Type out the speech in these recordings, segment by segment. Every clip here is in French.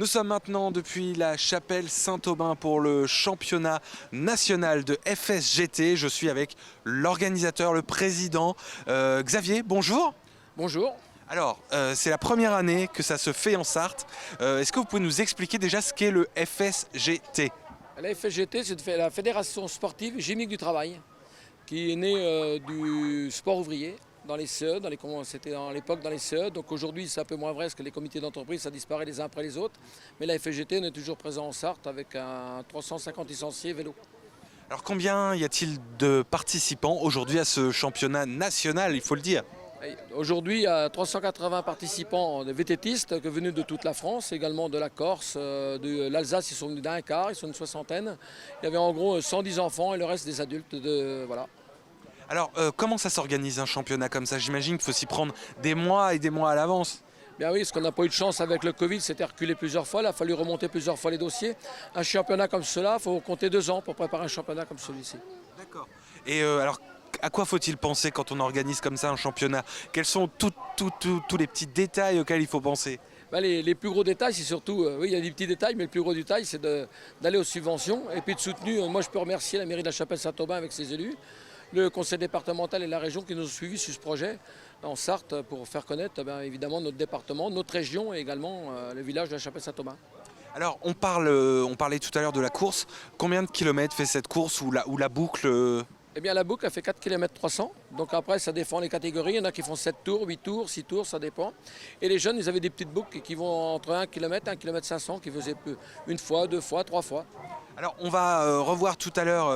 Nous sommes maintenant depuis la chapelle Saint-Aubin pour le championnat national de FSGT. Je suis avec l'organisateur, le président Xavier. Bonjour. Bonjour. Alors, c'est la première année que ça se fait en Sarthe. Est-ce que vous pouvez nous expliquer déjà ce qu'est le FSGT? La FSGT, c'est la Fédération sportive chimique du travail, qui est née du sport ouvrier dans les CE, c'était à l'époque dans les CE. Donc aujourd'hui, c'est un peu moins vrai parce que les comités d'entreprise, ça disparaît les uns après les autres. Mais la FSGT, on est toujours présent en Sarthe avec un 350 licenciés vélo. Alors, combien y a-t-il de participants aujourd'hui à ce championnat national, il faut le dire? Aujourd'hui, il y a 380 participants de VTTistes venus de toute la France, également de la Corse, de l'Alsace, ils sont venus d'un quart, ils sont une soixantaine. Il y avait en gros 110 enfants et le reste des adultes. Voilà. Alors, comment ça s'organise un championnat comme ça? J'imagine qu'il faut s'y prendre des mois et des mois à l'avance. Bien oui, parce qu'on n'a pas eu de chance avec le Covid, c'était reculé plusieurs fois, il a fallu remonter plusieurs fois les dossiers. Un championnat comme cela, il faut compter 2 ans pour préparer un championnat comme celui-ci. D'accord. Et alors, à quoi faut-il penser quand on organise comme ça un championnat? Quels sont tous les petits détails auxquels il faut penser? Les plus gros détails, c'est surtout, oui, il y a des petits détails, mais le plus gros détail, c'est d'aller aux subventions et puis de soutenir. Moi, je peux remercier la mairie de la Chapelle-Saint-Aubin avec ses élus, le conseil départemental et la région qui nous ont suivis sur ce projet en Sarthe pour faire connaître évidemment notre département, notre région et également le village de la Chapelle-Saint-Aubin. Alors, on parlait tout à l'heure de la course. Combien de kilomètres fait cette course ou la boucle? Eh bien, la boucle, elle fait 4 km 300. Donc après, ça dépend les catégories. Il y en a qui font 7 tours, 8 tours, 6 tours, ça dépend. Et les jeunes, ils avaient des petites boucles qui vont entre 1 km et 1 km 500, qui faisaient une fois, 2 fois, 3 fois. Alors, on va revoir tout à l'heure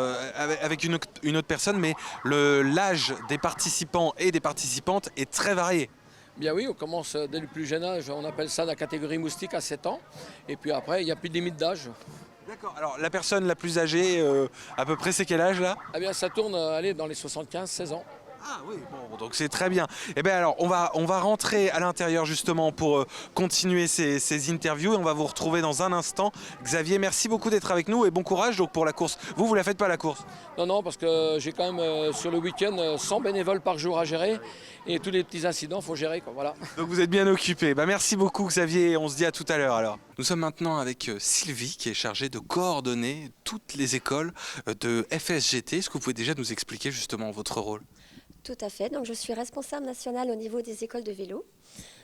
avec une autre personne, mais l'âge des participants et des participantes est très varié. Bien oui, on commence dès le plus jeune âge, on appelle ça la catégorie moustique à 7 ans. Et puis après, il n'y a plus de limite d'âge. D'accord. Alors, la personne la plus âgée, à peu près, c'est quel âge là? Eh bien, ça tourne dans les 75-16 ans. Ah oui, bon, donc c'est très bien. Eh bien alors, on va rentrer à l'intérieur justement pour continuer ces interviews et on va vous retrouver dans un instant. Xavier, merci beaucoup d'être avec nous et bon courage donc pour la course. Vous la faites pas la course? Non, parce que j'ai quand même sur le week-end 100 bénévoles par jour à gérer et tous les petits incidents, il faut gérer, quoi, voilà. Donc vous êtes bien occupé. Merci beaucoup Xavier et on se dit à tout à l'heure alors. Nous sommes maintenant avec Sylvie qui est chargée de coordonner toutes les écoles de FSGT. Est-ce que vous pouvez déjà nous expliquer justement votre rôle? Tout à fait. Donc, je suis responsable nationale au niveau des écoles de vélo.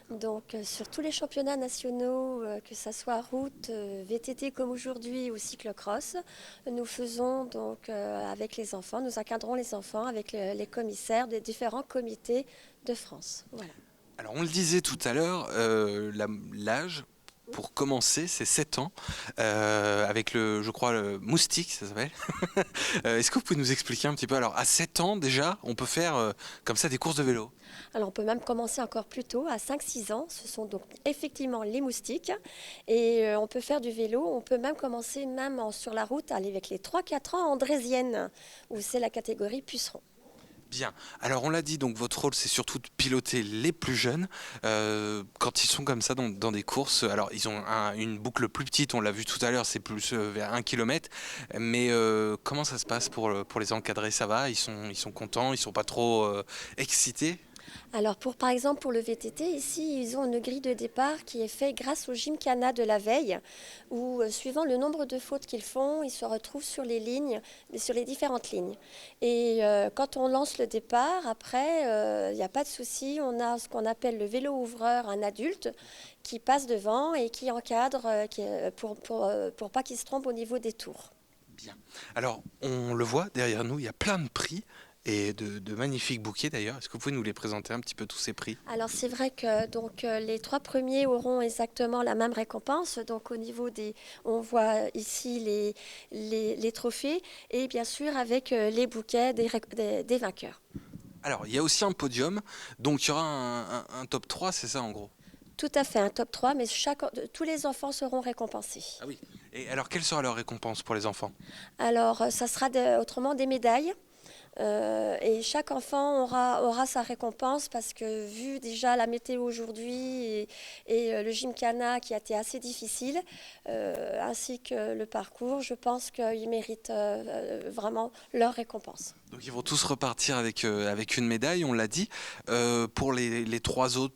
Donc, sur tous les championnats nationaux, que ce soit route, VTT comme aujourd'hui ou cyclocross, nous faisons donc avec les enfants, nous encadrons les enfants avec les commissaires des différents comités de France. Voilà. Alors, on le disait tout à l'heure, l'âge pour commencer, c'est 7 ans, avec je crois, le moustique, ça s'appelle. Est-ce que vous pouvez nous expliquer un petit peu? Alors, à 7 ans déjà, on peut faire comme ça des courses de vélo? Alors, on peut même commencer encore plus tôt, à 5-6 ans. Ce sont donc effectivement les moustiques. Et on peut faire du vélo. On peut même commencer sur la route, aller avec les 3-4 ans en draisienne, où c'est la catégorie puceron. Bien. Alors on l'a dit, donc votre rôle c'est surtout de piloter les plus jeunes quand ils sont comme ça dans des courses. Alors ils ont une boucle plus petite, on l'a vu tout à l'heure, c'est plus vers 1 km. Mais comment ça se passe pour les encadrer? Ça va? Ils sont contents? Ils sont pas trop excités? Alors, par exemple, pour le VTT, ici, ils ont une grille de départ qui est faite grâce au gymkhana de la veille, où, suivant le nombre de fautes qu'ils font, ils se retrouvent sur les lignes, sur les différentes lignes. Et quand on lance le départ, après, il n'y a pas de souci. On a ce qu'on appelle le vélo ouvreur, un adulte, qui passe devant et qui encadre pour pas qu'ils se trompent au niveau des tours. Bien. Alors, on le voit derrière nous, il y a plein de prix. Et de magnifiques bouquets d'ailleurs. Est-ce que vous pouvez nous les présenter un petit peu tous ces prix? Alors c'est vrai que donc, les 3 premiers auront exactement la même récompense. Donc au niveau on voit ici les trophées et bien sûr avec les bouquets des vainqueurs. Alors il y a aussi un podium, donc il y aura un top 3, c'est ça en gros? Tout à fait, un top 3, mais tous les enfants seront récompensés. Ah oui. Et alors quelle sera leur récompense pour les enfants? Alors ça sera autrement des médailles. Et chaque enfant aura sa récompense parce que vu déjà la météo aujourd'hui et le gymkhana qui a été assez difficile, ainsi que le parcours, je pense qu'ils méritent vraiment leur récompense. Donc ils vont tous repartir avec une médaille, on l'a dit. Pour les trois autres,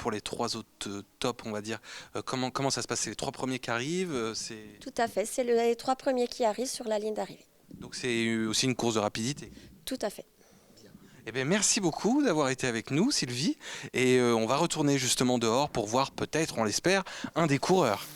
tops, on va dire, comment ça se passe? C'est les trois premiers qui arrivent, Tout à fait, c'est les 3 premiers qui arrivent sur la ligne d'arrivée. donc c'est aussi une course de rapidité. Tout à fait. Eh bien, merci beaucoup d'avoir été avec nous, Sylvie. Et on va retourner justement dehors pour voir peut-être, on l'espère, un des coureurs.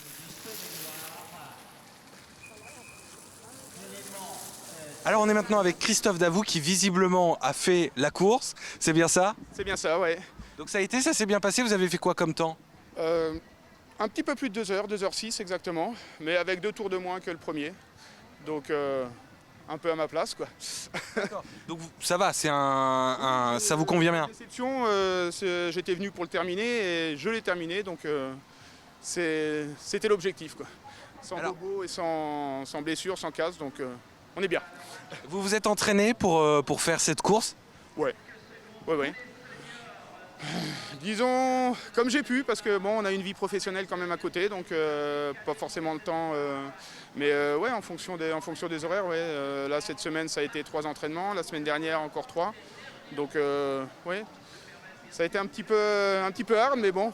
Alors on est maintenant avec Christophe Davout qui visiblement a fait la course, c'est bien ça? C'est bien ça, ouais. Donc ça s'est bien passé, vous avez fait quoi comme temps? Un petit peu plus de 2 heures, 2h06 exactement, mais avec 2 tours de moins que le premier. Donc un peu à ma place, quoi. Donc ça va, ça vous convient bien? Déception, j'étais venu pour le terminer et je l'ai terminé, donc c'était l'objectif, quoi. Sans bobo et sans blessure, sans casse, donc on est bien. Vous vous êtes entraîné pour faire cette course? Ouais. Disons comme j'ai pu, parce que bon, on a une vie professionnelle quand même à côté, donc pas forcément le temps. Mais ouais, en fonction des horaires, ouais. Là cette semaine ça a été 3 entraînements, la semaine dernière encore 3. Donc ouais, ça a été un petit peu hard, mais bon,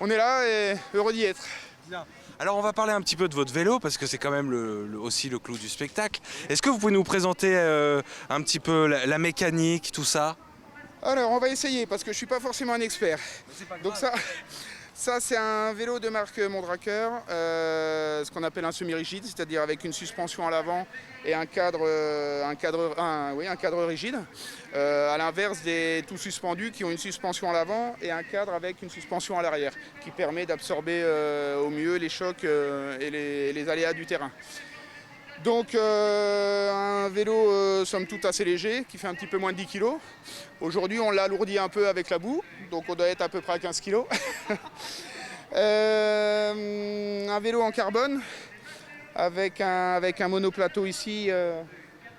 on est là et heureux d'y être. Bien. Alors on va parler un petit peu de votre vélo parce que c'est quand même aussi le clou du spectacle. Est-ce que vous pouvez nous présenter un petit peu la mécanique, tout ça? Alors on va essayer parce que je suis pas forcément un expert. Donc ça c'est un vélo de marque Mondraker, ce qu'on appelle un semi-rigide, c'est-à-dire avec une suspension à l'avant et un cadre rigide. À l'inverse des tout suspendus qui ont une suspension à l'avant et un cadre avec une suspension à l'arrière qui permet d'absorber au mieux les chocs et les aléas du terrain. Donc un vélo somme toute assez léger qui fait un petit peu moins de 10 kg. Aujourd'hui on l'a alourdi un peu avec la boue, donc on doit être à peu près à 15 kg. Un vélo en carbone avec un monoplateau ici,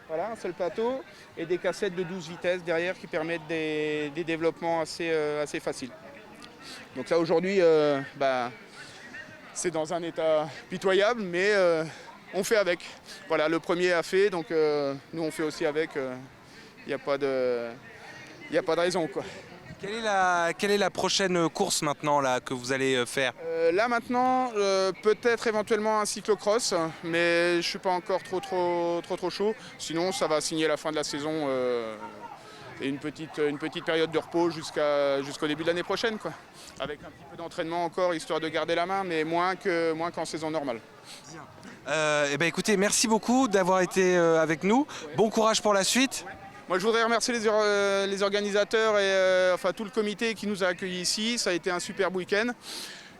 voilà, un seul plateau, et des cassettes de 12 vitesses derrière qui permettent des développements assez faciles. Donc là aujourd'hui c'est dans un état pitoyable, mais on fait avec. Voilà, le premier a fait, donc nous on fait aussi avec. Il n'y a pas de raison, quoi. Quelle est la prochaine course maintenant là, que vous allez faire? Là maintenant, peut-être éventuellement un cyclocross, mais je ne suis pas encore trop chaud. Sinon, ça va signer la fin de la saison et une petite période de repos jusqu'au début de l'année prochaine, quoi. Avec un petit peu d'entraînement encore, histoire de garder la main, mais moins qu'en saison normale. Eh ben, écoutez, merci beaucoup d'avoir été avec nous. Bon courage pour la suite. Moi, je voudrais remercier les organisateurs et enfin, tout le comité qui nous a accueillis ici. Ça a été un superbe week-end.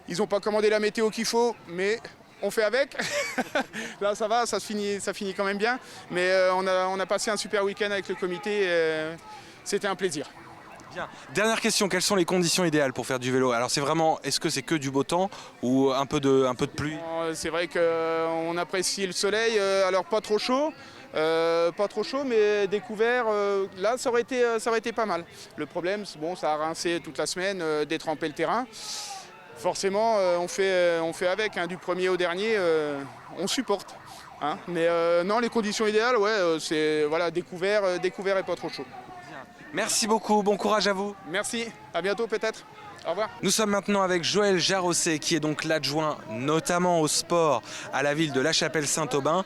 Ils n'ont pas commandé la météo qu'il faut, mais on fait avec. Là, ça va, ça finit quand même bien. Mais on a passé un super week-end avec le comité. C'était un plaisir. Bien. Dernière question, quelles sont les conditions idéales pour faire du vélo? Alors c'est vraiment, est-ce que c'est que du beau temps ou un peu de pluie? C'est vrai qu'on apprécie le soleil, alors pas trop chaud. Mais découvert, là ça aurait été pas mal. Le problème, bon, ça a rincé toute la semaine, détremper le terrain. Forcément, on fait avec, hein, du premier au dernier, on supporte. Hein. Mais non, les conditions idéales, ouais, c'est voilà, découvert et pas trop chaud. Merci beaucoup, bon courage à vous. Merci, à bientôt peut-être. Au revoir. Nous sommes maintenant avec Joël Jarosset qui est donc l'adjoint notamment au sport à la ville de La Chapelle-Saint-Aubin.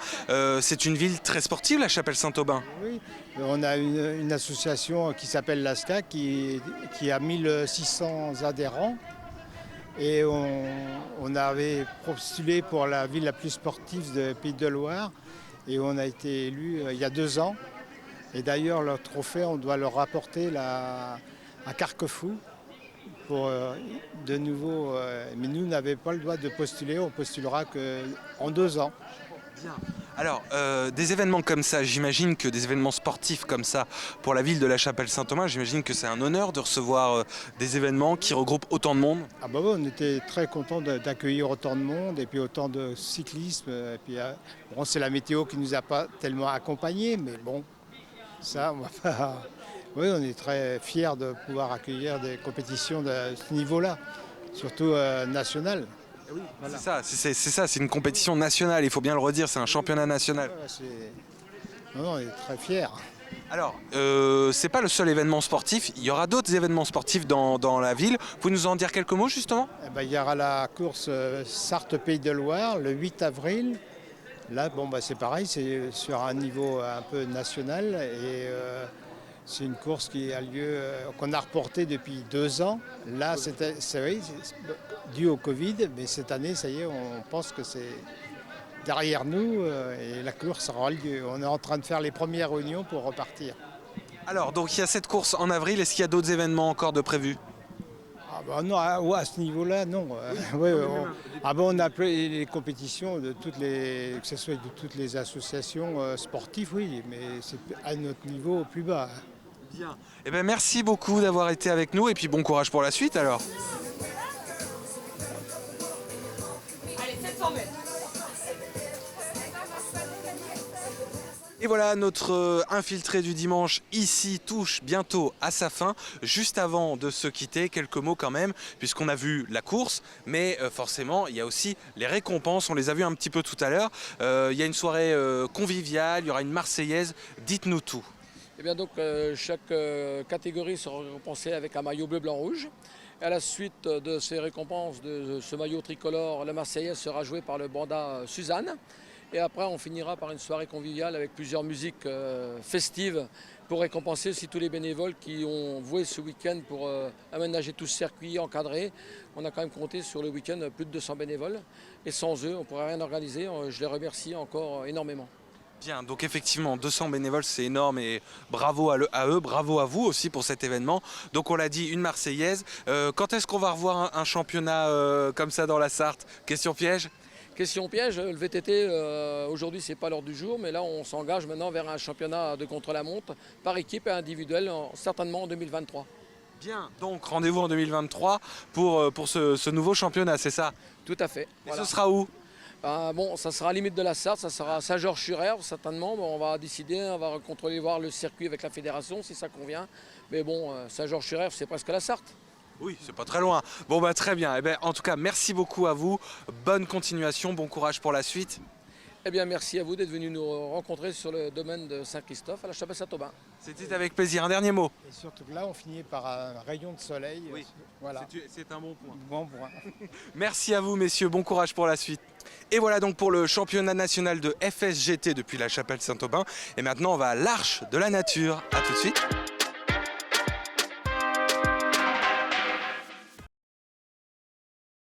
C'est une ville très sportive, La Chapelle-Saint-Aubin. Oui, on a une association qui s'appelle l'ASCA qui a 1600 adhérents et on avait postulé pour la ville la plus sportive de Pays de Loire et on a été élu il y a 2 ans. Et d'ailleurs, leur trophée, on doit leur rapporter à Carquefou pour de nouveau. Mais nous n'avions pas le droit de postuler, on postulera qu'en 2 ans. Bien. Alors, des événements comme ça, j'imagine que des événements sportifs comme ça, pour la ville de La Chapelle-Saint-Aubin, j'imagine que c'est un honneur de recevoir des événements qui regroupent autant de monde. Ah bah oui, on était très contents d'accueillir autant de monde et puis autant de cyclisme. Et puis, bon, c'est la météo qui ne nous a pas tellement accompagnés, mais bon. Ça, on va pas... Oui, on est très fiers de pouvoir accueillir des compétitions de ce niveau-là, surtout nationales. Voilà. C'est ça, c'est une compétition nationale, il faut bien le redire, c'est un championnat national. Non, on est très fiers. Alors, c'est pas le seul événement sportif, il y aura d'autres événements sportifs dans la ville. Vous pouvez nous en dire quelques mots justement? Eh ben, il y aura la course Sarthe-Pays de Loire le 8 avril. Là, bon, c'est pareil, c'est sur un niveau un peu national et c'est une course qui a lieu, qu'on a reportée depuis 2 ans. Là, c'est vrai, dû au Covid, mais cette année, ça y est, on pense que c'est derrière nous et la course aura lieu. On est en train de faire les premières réunions pour repartir. Alors, donc il y a cette course en avril, est-ce qu'il y a d'autres événements encore de prévus? Non, à ce niveau-là, non. On a appelé les compétitions de que ce soit de toutes les associations sportives, oui, mais c'est à notre niveau plus bas. Bien. Eh bien, merci beaucoup d'avoir été avec nous et puis bon courage pour la suite alors. Allez, 700 mètres. Et voilà, notre infiltré du dimanche ici touche bientôt à sa fin. Juste avant de se quitter, quelques mots quand même, puisqu'on a vu la course, mais forcément, il y a aussi les récompenses. On les a vues un petit peu tout à l'heure. Il y a une soirée conviviale, il y aura une Marseillaise. Dites-nous tout. Eh bien donc, chaque catégorie sera récompensée avec un maillot bleu, blanc, rouge. Et à la suite de ces récompenses, de ce maillot tricolore, la Marseillaise sera jouée par le Banda Suzanne. Et après, on finira par une soirée conviviale avec plusieurs musiques festives pour récompenser aussi tous les bénévoles qui ont voué ce week-end pour aménager tout ce circuit encadré. On a quand même compté sur le week-end plus de 200 bénévoles. Et sans eux, on ne pourrait rien organiser. Je les remercie encore énormément. Bien, donc effectivement, 200 bénévoles, c'est énorme et bravo à eux, bravo à vous aussi pour cet événement. Donc on l'a dit, une Marseillaise. Quand est-ce qu'on va revoir un championnat comme ça dans la Sarthe? Question piège? Question piège, le VTT, aujourd'hui c'est pas l'heure du jour, mais là on s'engage maintenant vers un championnat de contre-la-montre par équipe et individuel, certainement en 2023. Bien, donc rendez-vous en 2023 pour ce nouveau championnat, c'est ça? Tout à fait. Et Voilà. ce sera où? Bon, ça sera à limite de la Sarthe, ça sera à Saint-Georges-sur-Erve certainement. Bon, on va décider, on va contrôler, voir le circuit avec la fédération si ça convient. Mais bon, Saint-Georges-sur-Erve c'est presque la Sarthe. Oui, c'est pas très loin. Bon bah très bien. Eh bien, en tout cas, merci beaucoup à vous. Bonne continuation, bon courage pour la suite. Eh bien, merci à vous d'être venus nous rencontrer sur le domaine de Saint-Christophe à la Chapelle-Saint-Aubin. C'était avec plaisir. Un dernier mot. Et surtout que là, on finit par un rayon de soleil. Oui. Voilà. C'est un bon point. Bon point. Merci à vous, messieurs. Bon courage pour la suite. Et voilà donc pour le championnat national de FSGT depuis la Chapelle-Saint-Aubin. Et maintenant, on va à l'Arche de la Nature. A tout de suite.